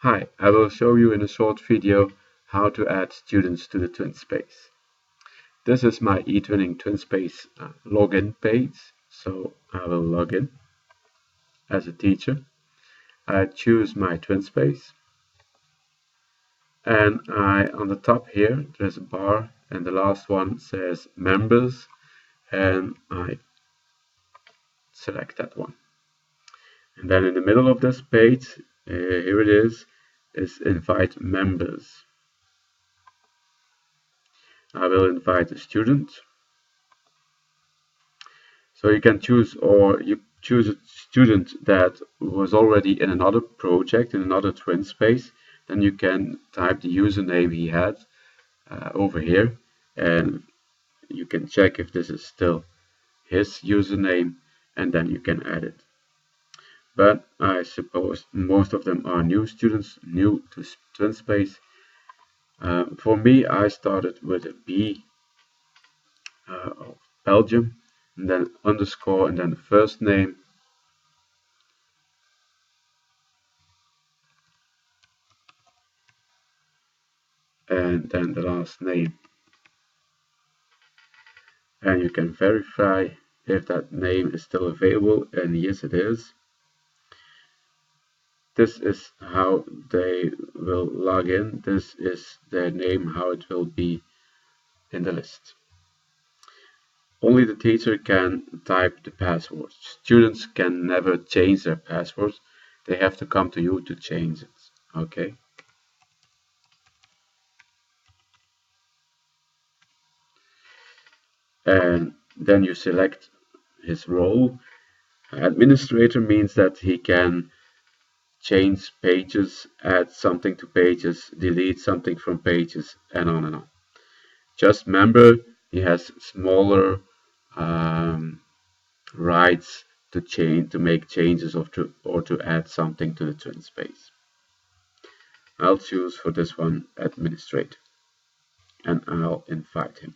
Hi, I will show you in a short video how to add students to the TwinSpace. This is my eTwinning TwinSpace login page, so I will log in as a teacher. I choose my TwinSpace, and on the top here there's a bar, and the last one says members, and I select that one. And then in the middle of this page, here it is invite members. I will invite a student. So you can choose, or you choose a student that was already in another project, in another TwinSpace. Then you can type the username he had over here, and you can check if this is still his username, and then you can add it. But I suppose most of them are new students, new to TwinSpace. For me, I started with a B of Belgium, and then underscore, and then the first name, and then the last name. And you can verify if that name is still available, and yes it is. This is how they will log in. This is their name, how it will be in the list. Only the teacher can type the password. Students can never change their passwords. They have to come to you to change it. Okay. And then you select his role. Administrator means that he can change pages, add something to pages, delete something from pages, and on and on. Just member, he has smaller rights to change, to make changes or to add something to the TwinSpace. I'll choose for this one administrator, and I'll invite him.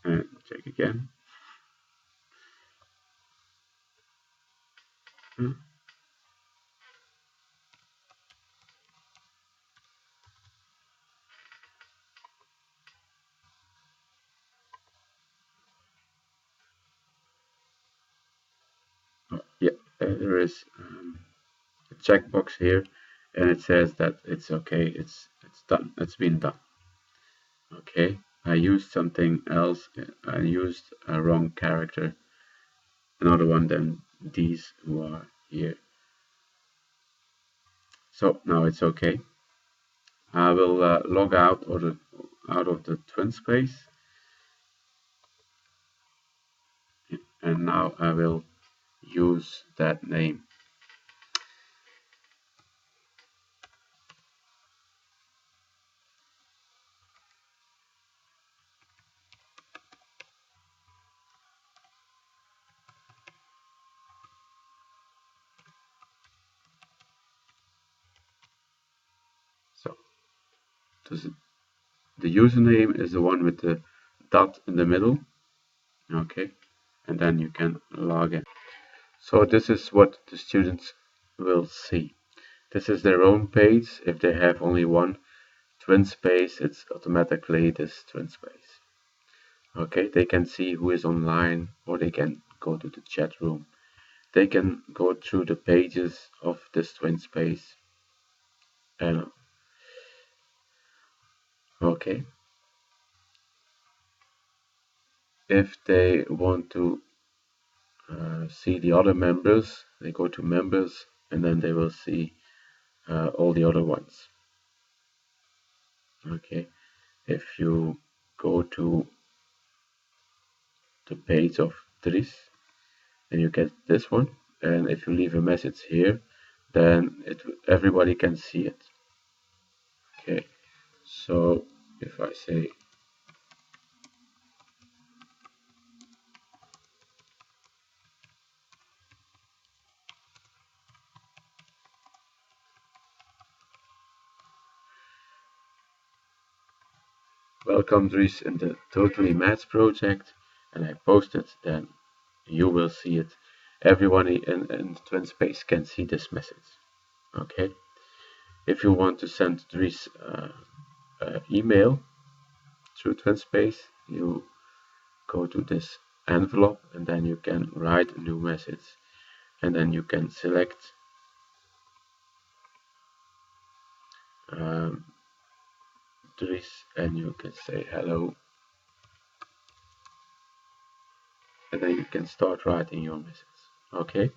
And check again. Oh, yeah, there is a checkbox here, and it says that it's okay, it's done, it's been done. Okay, I used something else. I used a wrong character, another one than these who are here. So now it's okay. I will log out of the TwinSpace, and now I will use that name. So the username is the one with the dot in the middle. Okay, and then you can log in. So this is what the students will see. This is their own page. If they have only one TwinSpace, it's automatically this TwinSpace. Okay, they can see who is online, or they can go to the chat room. They can go through the pages of this TwinSpace. And okay, if they want to see the other members, they go to members, and then they will see all the other ones. Okay, if you go to the page of Dries, and you get this one, and if you leave a message here, then everybody can see it. Okay, so if I say welcome Dries in the Totally Maths project, and I post it, then you will see it. Everyone in the twin space can see this message. Okay. If you want to send Dries email through twin space, you go to this envelope and then you can write a new message, and then you can select Dries and you can say hello, and then you can start writing your message. Okay,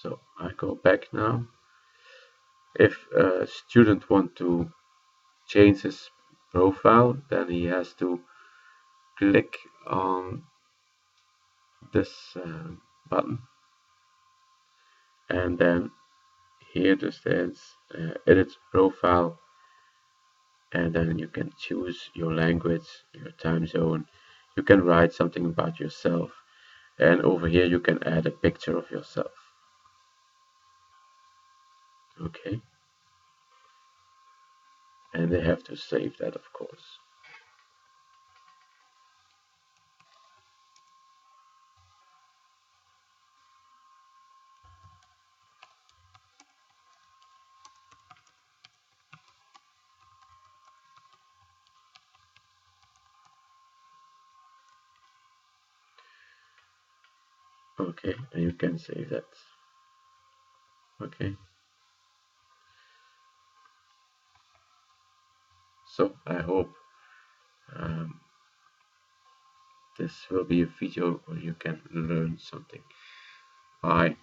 so I go back now. If a student want to change his profile, then he has to click on this button, and then here there stands edit profile, and then you can choose your language, your time zone. You can write something about yourself, and over here you can add a picture of yourself. Okay, and they have to save that, of course. Okay, and you can save that. Okay, so I hope um, this will be a video where you can learn something. Bye.